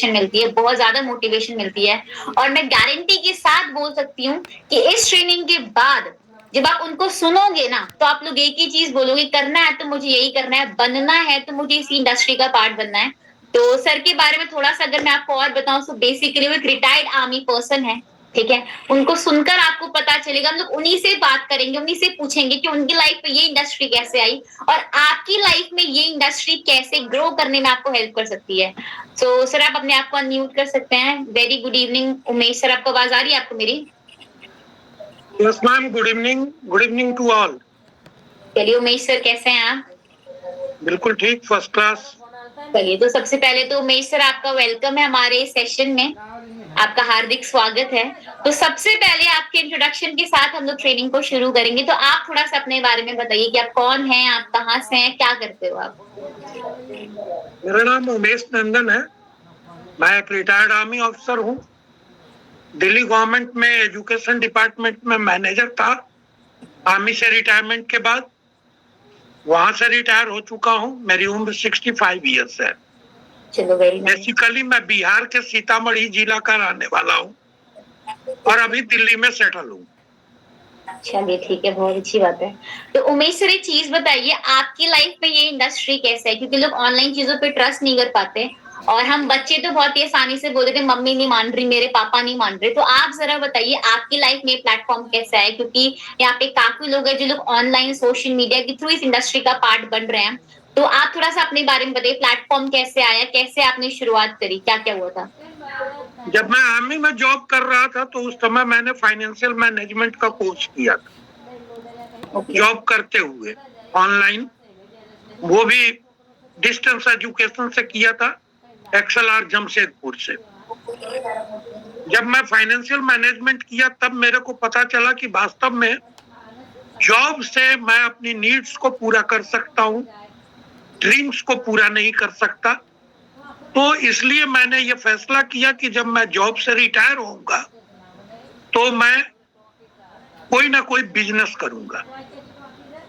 Motivation मिलती है, बहुत ज़्यादा मोटिवेशन मिलती है। और मैं गारंटी के साथ बोल सकती हूँ कि इस ट्रेनिंग के बाद जब आप उनको सुनोगे ना, तो आप लोग एक ही चीज़ बोलोगे, करना है तो मुझे यही करना है, बनना है तो मुझे इसी इंडस्ट्री का पार्ट बनना है। तो सर के बारे में थोड़ा-सा अगर मैं आपको और बताऊँ तो बेसिकली वो एक रिटायर्ड आर्मी पर्सन है, ठीक है? उनको सुनकर आपको पता चलेगा, हम लोग उन्हीं से बात करेंगे, उन्हीं से पूछेंगे कि उनकी लाइफ में ये इंडस्ट्री कैसे आई और आपकी लाइफ में ये इंडस्ट्री कैसे ग्रो करने में आपको हेल्प कर सकती है। सो सर आप अपने आप को अनम्यूट कर सकते हैं। Very good evening Umesh sir, आपको आवाज़ आ रही है आपको मेरी? Yes ma'am, good evening to all. चलिए उमेश सर कैसे हैं आप? बिल्कुल ठीक, फर्स्ट क्लास। चलिए तो सबसे पहले तो उमेश सर आपका वेलकम है हमारे सेशन में, आपका हार्दिक स्वागत है। तो सबसे पहले आपके इंट्रोडक्शन के साथ हम लोग ट्रेनिंग को शुरू करेंगे, तो आप थोड़ा-सा अपने बारे में बताइए कि आप कौन हैं, आप कहाँ से हैं, क्या करते हो आप? मेरा नाम उमेश नंदन है। मैं एक रिटायर्ड आर्मी ऑफिसर हूँ। दिल्ली गवर्नमेंट में एजुकेशन डिपार्टमेंट में मैनेजर था। आर्मी से रिटायरमेंट के बाद वहां से रिटायर हो चुका हूँ। मेरी उम्र 65 ईयर्स है। चलो वेरी नाइस। बेसिकली मैं बिहार के सीतामढ़ी जिला का रहने वाला हूँ और अभी दिल्ली में सेटल हूँ। चलिए ठीक है, बहुत अच्छी बात है। तो उमेश सर एक चीज़ बताइए, आपकी लाइफ में ये इंडस्ट्री कैसे है? क्योंकि लोग ऑनलाइन चीज़ों पे ट्रस्ट नहीं कर पाते और हम बच्चे तो बहुत ही आसानी से बोल देते हैं, मम्मी नहीं मान रही, मेरे पापा नहीं मान रहे। तो आप ज़रा बताइए आपकी लाइफ में ये प्लेटफ़ॉर्म कैसा है? क्योंकि यहाँ पे काफ़ी लोग हैं जो लोग ऑनलाइन सोशल मीडिया के थ्रू इस इंडस्ट्री का पार्ट बन रहे हैं। तो आप थोड़ा-सा अपने बारे में बताइए, प्लेटफ़ॉर्म कैसे आया? कैसे आपने शुरुआत करी? क्या-क्या हुआ था? जब मैं आर्मी में जॉब कर रहा था तो उस समय मैंने फाइनेंशियल मैनेजमेंट का कोर्स किया था। ओके। जॉब करते हुए ऑनलाइन, वो भी डिस्टेंस एजुकेशन से किया था, XLR जमशेदपुर से। जब मैं फाइनेंशियल मैनेजमेंट किया तब मेरे को पता चला कि वास्तव में जॉब से मैं अपनी नीड्स को पूरा कर सकता हूँ, ड्रीम्स को पूरा नहीं कर सकता। तो इसलिए मैंने ये फैसला किया कि जब मैं जॉब से रिटायर होऊंगा तो मैं कोई ना कोई बिजनेस करूंगा।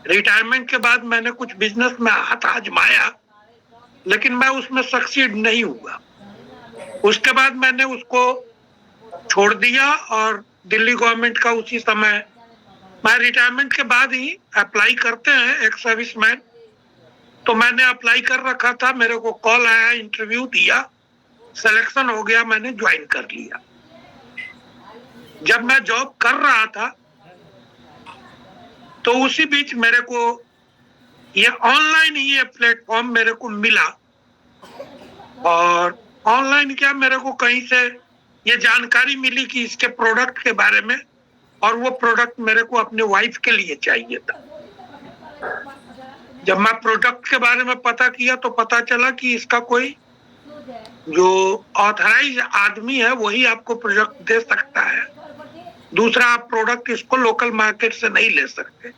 रिटायरमेंट के बाद मैंने कुछ बिजनेस में हाथ आजमाया, लेकिन मैं उसमें सक्सीड नहीं हुआ। उसके बाद मैंने उसको छोड़ दिया और दिल्ली गवर्नमेंट का उसी समय, मैं रिटायरमेंट के बाद ही अप्लाई करते हैं एक सर्विसमैन, तो मैंने अप्लाई कर रखा था। मेरे को कॉल आया, इंटरव्यू दिया, सिलेक्शन हो गया, मैंने ज्वाइन कर लिया। जब मैं जॉब कर रहा था तो उसी बीच मेरे को ये ऑनलाइन ही ये प्लेटफॉर्म मेरे को मिला और ऑनलाइन क्या, मेरे को कहीं से ये जानकारी मिली कि इसके प्रोडक्ट के बारे में, और वो प्रोडक्ट मेरे को अपने वाइफ के लिए चाहिए था। जब मैं प्रोडक्ट के बारे में पता किया तो पता चला कि इसका कोई जो ऑथराइज आदमी है वही आपको प्रोडक्ट दे सकता है, दूसरा आप प्रोडक्ट इसको लोकल मार्केट से नहीं ले सकते।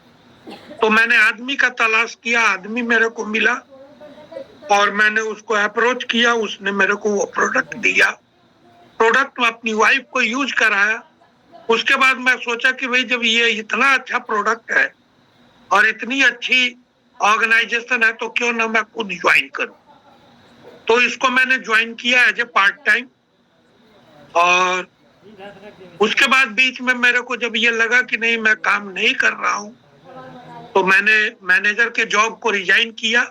तो मैंने आदमी का तलाश किया, आदमी मेरे को मिला और मैंने उसको अप्रोच किया, उसने मेरे को वो प्रोडक्ट दिया। प्रोडक्ट में अपनी वाइफ को यूज कराया। उसके बाद मैं सोचा कि भाई जब ये इतना अच्छा प्रोडक्ट है और इतनी अच्छी ऑर्गेनाइजेशन है तो क्यों ना मैं खुद ज्वाइन करूं। तो इसको मैंने ज्वाइन किया एज ए पार्ट टाइम। और उसके बाद बीच में मेरे को जब ये लगा कि नहीं मैं काम नहीं कर रहा हूं, तो मैंने मैनेजर के जॉब को रिजाइन किया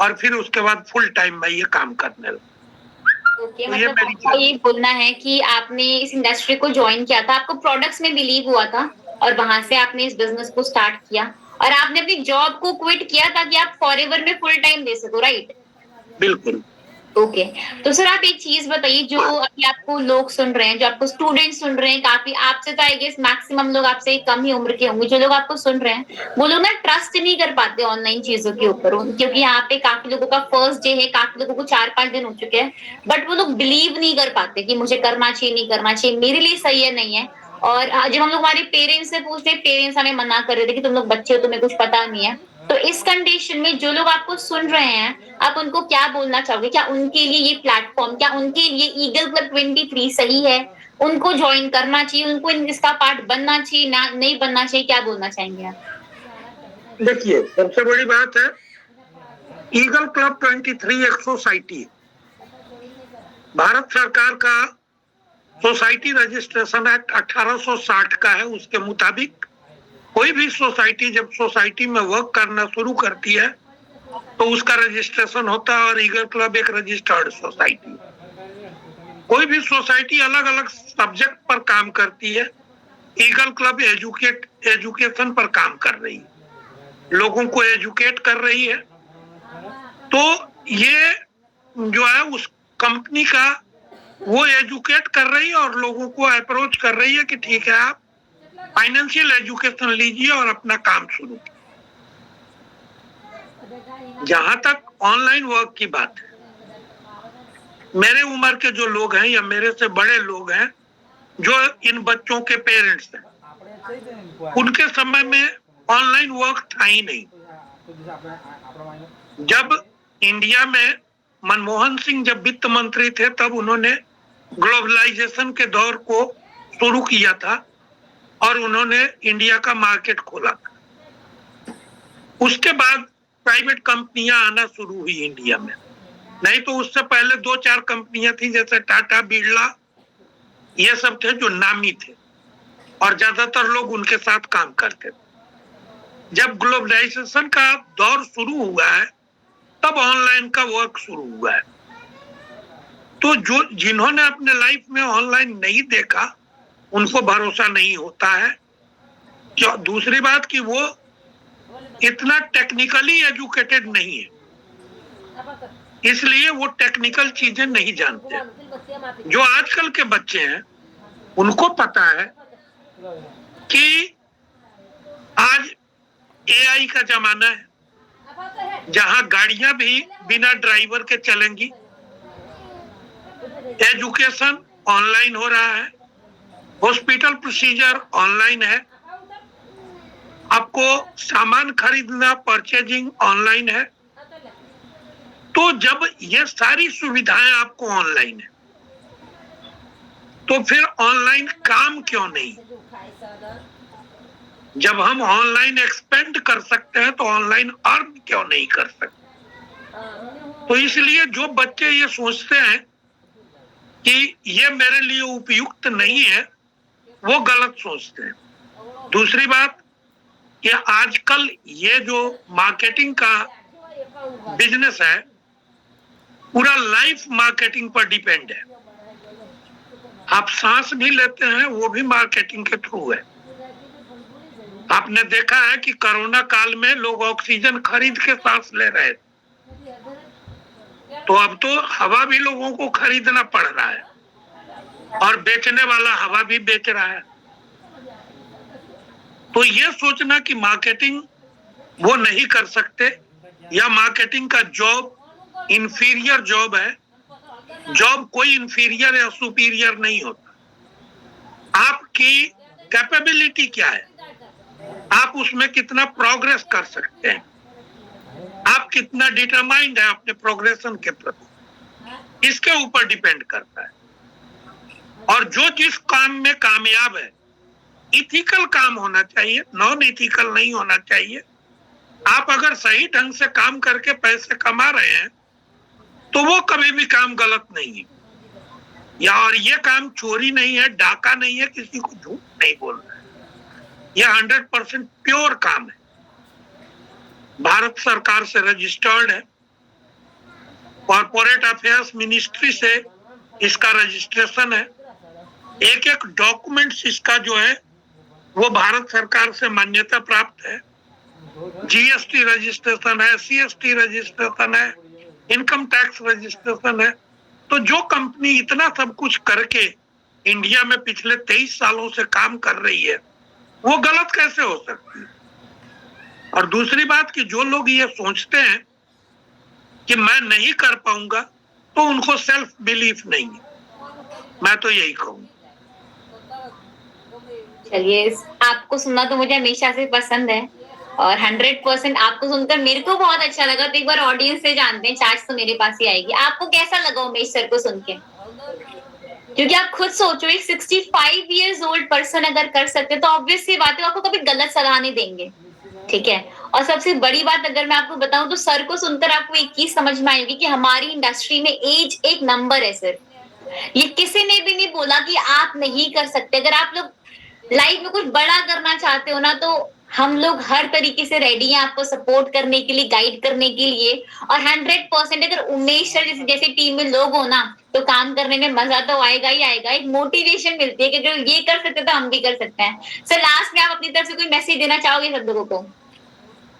और फिर उसके बाद फुल टाइम मैं ये काम करने लगा। ओके, तो ये मतलब मेरी आपका ये बोलना है कि आपने इस इंडस्ट्री को जॉइन किया था, आपको प्रोडक्ट्स में बिलीव हुआ था और वहां से आपने इस बिजनेस को स्टार्ट किया और आपने अपनी जॉब को क्विट किया ताकि आप फॉरएवर में फुल टाइम दे सको, राइट? बिल्कुल। ओके। तो सर आप एक चीज बताइए, जो अभी आपको लोग सुन रहे हैं, जो आपको स्टूडेंट सुन रहे हैं, काफी आपसे तो आई गेस मैक्सिमम लोग आपसे कम ही उम्र के होंगे, जो लोग आपको सुन रहे हैं वो लोग ना ट्रस्ट नहीं कर पाते ऑनलाइन चीजों के ऊपर, क्योंकि यहाँ पे काफी लोगों का फर्स्ट डे है, काफी लोगों को 4-5 दिन हो चुके हैं, बट वो लोग बिलीव नहीं कर पाते कि मुझे करना चाहिए नहीं करना चाहिए, मेरे लिए सही है नहीं है। और जब हम लोग हमारे पेरेंट्स से पूछते हैं, पेरेंट्स हमें मना कर रहे थे कि तुम लोग बच्चे हो, तुम्हें कुछ पता नहीं है। तो इस कंडीशन में जो लोग आपको सुन रहे हैं, आप उनको क्या बोलना चाहोगे? क्या उनके लिए ये प्लेटफॉर्म, क्या उनके लिए ईगल क्लब 23 सही है? उनको ज्वाइन करना चाहिए, उनको इसका पार्ट बनना चाहिए, ना नहीं बनना चाहिए, क्या बोलना चाहेंगे आप? देखिए, सबसे बड़ी बात है, ईगल क्लब 23 एक सोसाइटी है। भारत सरकार का सोसाइटी रजिस्ट्रेशन एक्ट 1860 का है। उसके मुताबिक कोई भी सोसाइटी जब सोसाइटी में वर्क करना शुरू करती है तो उसका रजिस्ट्रेशन होता है, और ईगल क्लब एक रजिस्टर्ड सोसाइटी। कोई भी सोसाइटी अलग अलग सब्जेक्ट पर काम करती है। ईगल क्लब एजुकेशन पर काम कर रही है, लोगों को एजुकेट कर रही है। तो ये जो है उस कंपनी का वो एजुकेट कर रही है और लोगों को अप्रोच कर रही है कि ठीक है, आप फाइनेंशियल एजुकेशन लीजिए और अपना काम शुरू कीजिए। जहां तक ऑनलाइन वर्क की बात है, मेरे उम्र के जो लोग हैं या मेरे से बड़े लोग हैं जो इन बच्चों के पेरेंट्स हैं, उनके समय में ऑनलाइन वर्क था ही नहीं। जब इंडिया में मनमोहन सिंह जब वित्त मंत्री थे तब उन्होंने ग्लोबलाइजेशन के दौर को शुरू किया था और उन्होंने इंडिया का मार्केट खोला था। उसके बाद प्राइवेट कंपनियां आना शुरू हुई इंडिया में। नहीं तो उससे पहले 2-4 कंपनियां थी, जैसे टाटा, बिरला, ये सब थे जो नामी थे और ज्यादातर लोग उनके साथ काम करते थे। जब ग्लोबलाइजेशन का दौर शुरू हुआ है तब ऑनलाइन का वर्क शुरू हुआ है। तो जो जिन्होंने अपने लाइफ में ऑनलाइन नहीं देखा उनको भरोसा नहीं होता है। जो दूसरी बात कि वो इतना टेक्निकली एजुकेटेड नहीं है, इसलिए वो टेक्निकल चीजें नहीं जानते। जो आजकल के बच्चे हैं उनको पता है कि आज एआई का जमाना है, जहां गाड़ियां भी बिना ड्राइवर के चलेंगी। एजुकेशन ऑनलाइन हो रहा है, हॉस्पिटल प्रोसीजर ऑनलाइन है, आपको सामान खरीदना, परचेजिंग ऑनलाइन है। तो जब ये सारी सुविधाएं आपको ऑनलाइन है तो फिर ऑनलाइन काम क्यों नहीं? जब हम ऑनलाइन एक्सपेंड कर सकते हैं तो ऑनलाइन अर्न क्यों नहीं कर सकते? तो इसलिए जो बच्चे ये सोचते हैं कि ये मेरे लिए उपयुक्त नहीं है, वो गलत सोचते हैं। दूसरी बात कि आजकल ये जो मार्केटिंग का बिजनेस है पूरा लाइफ मार्केटिंग पर डिपेंड है। आप सांस भी लेते हैं वो भी मार्केटिंग के थ्रू है। आपने देखा है कि कोरोना काल में लोग ऑक्सीजन खरीद के सांस ले रहे थे, तो अब तो हवा भी लोगों को खरीदना पड़ रहा है और बेचने वाला हवा भी बेच रहा है। तो ये सोचना कि मार्केटिंग वो नहीं कर सकते या मार्केटिंग का जॉब इंफीरियर जॉब है, जॉब कोई इंफीरियर या सुपीरियर नहीं होता। आपकी कैपेबिलिटी क्या है, आप उसमें कितना प्रोग्रेस कर सकते हैं, आप कितना डिटरमाइंड है अपने प्रोग्रेशन के प्रति, इसके ऊपर डिपेंड करता है। और जो जिस काम में कामयाब है, इथिकल काम होना चाहिए, नॉन इथिकल नहीं होना चाहिए। आप अगर सही ढंग से काम करके पैसे कमा रहे हैं तो वो कभी भी काम गलत नहीं है, या और ये काम चोरी नहीं है, डाका नहीं है, किसी को झूठ नहीं बोलना है। यह 100% प्योर काम है, भारत सरकार से रजिस्टर्ड है, कॉर्पोरेट अफेयर्स मिनिस्ट्री से इसका रजिस्ट्रेशन है। एक एक डॉक्यूमेंट्स इसका जो है वो भारत सरकार से मान्यता प्राप्त है। जीएसटी रजिस्ट्रेशन है, सीएसटी रजिस्ट्रेशन है, इनकम टैक्स रजिस्ट्रेशन है। तो जो कंपनी इतना सब कुछ करके इंडिया में पिछले 23 सालों से काम कर रही है वो गलत कैसे हो सकती है? और दूसरी बात कि जो लोग ये सोचते हैं कि मैं नहीं कर पाऊंगा तो उनको सेल्फ बिलीफ नहीं है, मैं तो यही कहूंगा। चलिए, आपको सुनना तो मुझे हमेशा से पसंद है और 100% आपको सुनकर मेरे को बहुत अच्छा लगा। तो एक बार ऑडियंस से जानते हैं, चार्ज तो मेरे पास ही आएगी। आपको कैसा लगा उमेश सर को सुन के? क्योंकि आप खुद सोचो, एक 65 इयर्स ओल्ड पर्सन अगर कर सकते तो ऑब्वियस सी बात है आपको कभी गलत सलाह नहीं देंगे, ठीक है। और सबसे बड़ी बात अगर मैं आपको बताऊं तो सर को सुनकर आपको एक चीज समझ में आएगी कि हमारी इंडस्ट्री में एज एक नंबर है सर। ये किसी ने भी नहीं बोला कि आप नहीं कर सकते। अगर आप लोग लाइफ में कुछ बड़ा करना चाहते हो ना, तो हम लोग हर तरीके से रेडी हैं आपको सपोर्ट करने के लिए, गाइड करने के लिए। और 100% अगर उमेश सर जैसे जैसे टीम में लोग हो ना, तो काम करने में मजा तो आएगा ही आएगा। एक मोटिवेशन मिलती है कि अगर ये कर सकते तो हम भी कर सकते हैं। सर लास्ट में आप अपनी तरफ से कोई मैसेज देना चाहोगे सब लोगों को?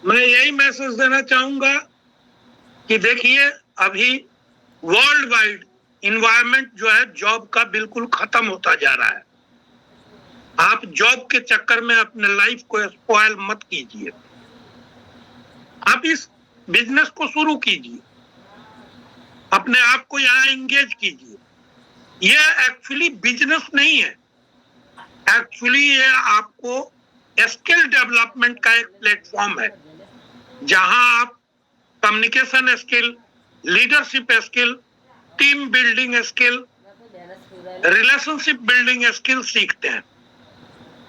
मैं यही मैसेज देना चाहूंगा कि देखिए, अभी वर्ल्ड वाइड इन्वायरमेंट जो है जॉब का बिल्कुल खत्म होता जा रहा है। आप जॉब के चक्कर में अपने लाइफ को स्पॉइल मत कीजिए। आप इस बिजनेस को शुरू कीजिए, अपने आप को यहाँ एंगेज कीजिए। ये एक्चुअली बिजनेस नहीं है, एक्चुअली ये आपको स्किल डेवलपमेंट का एक प्लेटफॉर्म है, जहां आप communication skill, leadership skill, team building skill, relationship building skill सीखते हैं।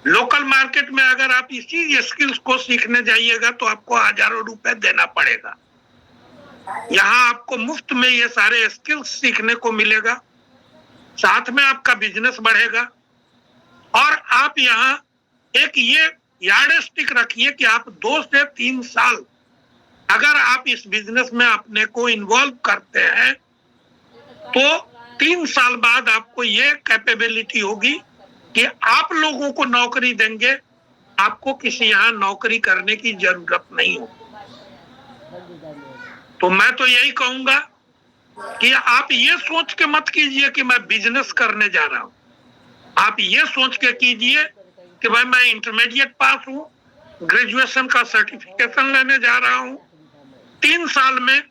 लोकल मार्केट में अगर आप इसी स्किल्स को सीखने जाइएगा तो आपको हजारों रुपए देना पड़ेगा। यहाँ आपको मुफ्त में ये सारे स्किल्स सीखने को मिलेगा, साथ में आपका बिजनेस बढ़ेगा। और आप यहाँ एक ये यार्ड स्टिक रखिए कि आप 2 से 3 साल अगर आप इस बिजनेस में अपने को इन्वॉल्व करते हैं तो 3 साल बाद आपको ये कैपेबिलिटी होगी कि आप लोगों को नौकरी देंगे, आपको किसी यहाँ नौकरी करने की जरूरत नहीं होगी। तो मैं तो यही कहूंगा कि आप ये सोच के मत कीजिए कि मैं बिजनेस करने जा रहा हूं। आप ये सोच के कीजिए कि भाई मैं इंटरमीडिएट पास हूं, ग्रेजुएशन का सर्टिफिकेशन लेने जा रहा हूं। 3 साल में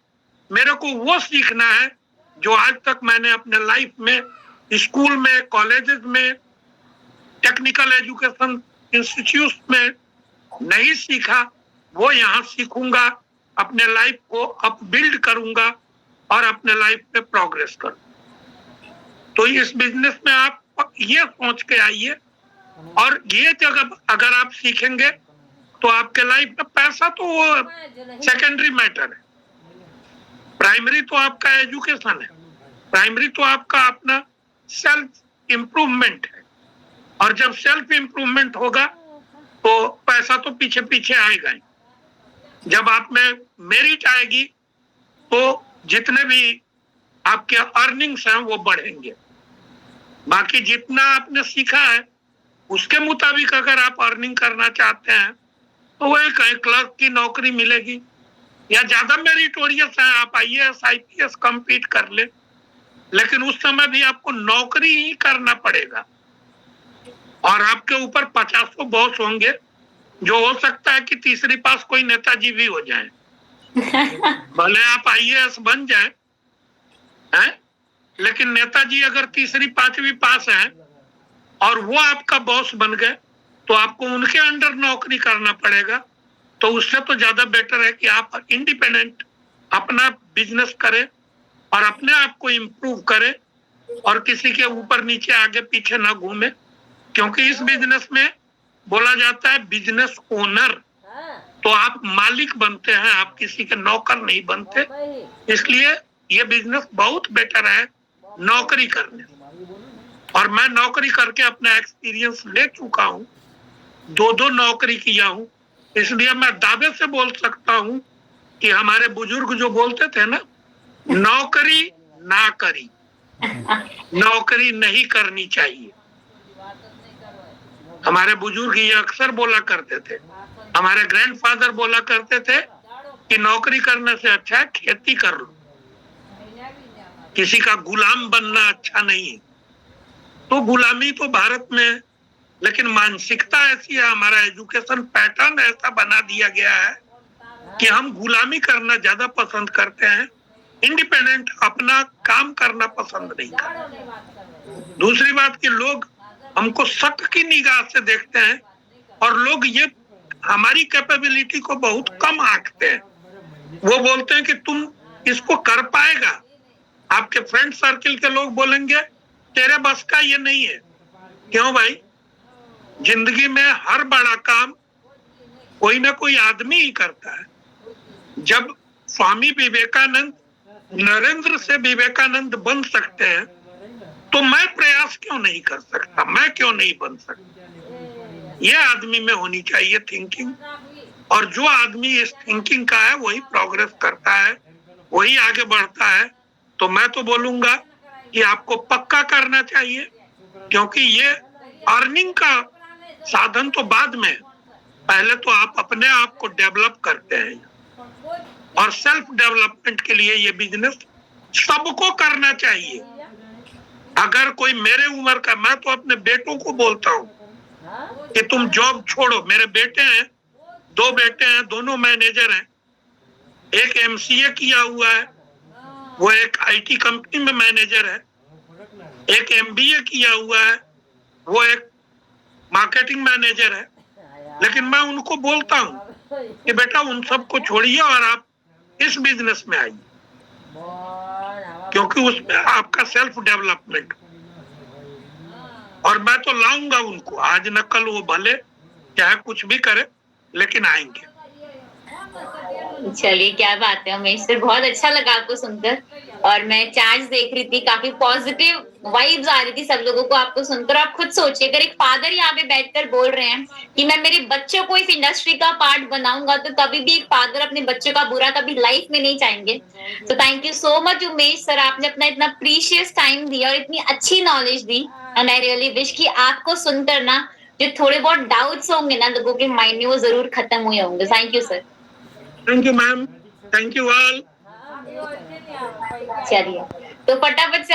मेरे को वो सीखना है जो आज तक मैंने अपने लाइफ में स्कूल में, कॉलेजेस में, टेक्निकल एजुकेशन इंस्टीट्यूट में नहीं सीखा, वो यहाँ सीखूंगा, अपने लाइफ को अप बिल्ड करूंगा और अपने लाइफ में प्रोग्रेस करूंगा। तो इस बिजनेस में आप ये सोच के आइए, और ये जगह अगर आप सीखेंगे तो आपके लाइफ में पैसा तो सेकेंडरी मैटर है। प्राइमरी तो आपका एजुकेशन है, प्राइमरी तो आपका अपना सेल्फ इम्प्रूवमेंट है। और जब सेल्फ इम्प्रूवमेंट होगा तो पैसा तो पीछे पीछे आएगा ही। जब आप में मेरिट आएगी तो जितने भी आपके अर्निंग्स हैं वो बढ़ेंगे। बाकी जितना आपने सीखा है उसके मुताबिक अगर आप अर्निंग करना चाहते हैं तो वही कहीं क्लर्क की नौकरी मिलेगी, या ज्यादा मेरिटोरियस है आप IAS IPS कम्पीट कर ले, लेकिन उस समय भी आपको नौकरी ही करना पड़ेगा। और आपके ऊपर 50 बॉस होंगे, जो हो सकता है कि तीसरी पास कोई नेताजी भी हो जाए। भले आप IAS बन जाए हैं, लेकिन नेताजी अगर तीसरी 5वीं पास है और वो आपका बॉस बन गए तो आपको उनके अंडर नौकरी करना पड़ेगा। तो उससे तो ज्यादा बेटर है कि आप इंडिपेंडेंट अपना बिजनेस करें और अपने आप को इम्प्रूव करें और किसी के ऊपर नीचे आगे पीछे ना घूमे। क्योंकि इस बिजनेस में बोला जाता है बिजनेस ओनर, तो आप मालिक बनते हैं, आप किसी के नौकर नहीं बनते। इसलिए ये बिजनेस बहुत बेटर है नौकरी करने। और मैं नौकरी करके अपना एक्सपीरियंस ले चुका हूँ, 2 नौकरी किया हूँ, इसलिए मैं दावे से बोल सकता हूँ कि हमारे बुजुर्ग जो बोलते थे ना, नौकरी ना करी, नौकरी नहीं करनी चाहिए। हमारे बुजुर्ग ये अक्सर बोला करते थे, हमारे ग्रैंडफादर बोला करते थे कि नौकरी करने से अच्छा है खेती कर लो, किसी का गुलाम बनना अच्छा नहीं है। तो गुलामी तो भारत में, लेकिन मानसिकता ऐसी है, हमारा एजुकेशन पैटर्न ऐसा बना दिया गया है कि हम गुलामी करना ज्यादा पसंद करते हैं, इंडिपेंडेंट अपना काम करना पसंद नहीं करते। दूसरी बात कि लोग हमको शक की निगाह से देखते हैं और लोग ये हमारी कैपेबिलिटी को बहुत कम आंकते हैं। वो बोलते हैं कि तुम इसको कर पाएगा। आपके फ्रेंड सर्किल के लोग बोलेंगे तेरे बस का ये नहीं है। क्यों भाई? जिंदगी में हर बड़ा काम कोई ना कोई आदमी ही करता है। जब स्वामी विवेकानंद नरेंद्र से विवेकानंद बन सकते हैं, तो मैं प्रयास क्यों नहीं कर सकता, मैं क्यों नहीं बन सकता? ये आदमी में होनी चाहिए थिंकिंग, और जो आदमी इस थिंकिंग का है वही प्रोग्रेस करता है, वही आगे बढ़ता है। तो मैं तो बोलूंगा कि आपको पक्का करना चाहिए, क्योंकि ये अर्निंग का साधन तो बाद में, पहले तो आप अपने आप को डेवलप करते हैं, और सेल्फ डेवलपमेंट के लिए ये बिजनेस सबको करना चाहिए। अगर कोई मेरे उम्र का, मैं तो अपने बेटों को बोलता हूँ कि तुम जॉब छोड़ो। मेरे बेटे हैं, 2 बेटे हैं, दोनों मैनेजर हैं। एक एमसीए किया हुआ है, वो एक आईटी कंपनी में मैनेजर है। एक एमबीए किया हुआ है, वो एक मार्केटिंग मैनेजर है। लेकिन मैं उनको बोलता हूँ कि बेटा उन सबको छोड़िए और आप इस बिजनेस में आइए, क्योंकि उसमें आपका सेल्फ डेवलपमेंट। और मैं तो लाऊंगा उनको, आज न कल वो भले चाहे कुछ भी करे, लेकिन आएंगे। चलिए, क्या बात है उमेश सर, बहुत अच्छा लगा आपको सुनकर। और मैं चार्ज देख रही थी, काफी पॉजिटिव वाइब्स आ रही थी सब लोगों को आपको सुनकर। आप खुद सोचिए, अगर एक फादर यहाँ पे बैठकर बोल रहे हैं कि मैं मेरे बच्चों को इस इंडस्ट्री का पार्ट बनाऊंगा, तो कभी भी एक फादर अपने बच्चों का बुरा कभी लाइफ में नहीं चाहेंगे। तो thank you so much Umesh sir, आपने अपना इतना प्रीशियस टाइम दिया और इतनी अच्छी knowledge the. And I really wish कि आपको सुनकर ना जो थोड़े बहुत डाउट्स होंगे ना लोगों के माइंड में, वो जरूर खत्म हुए होंगे। Thank you sir. Thank you ma'am, thank you all. चलिए, तो फटाफट से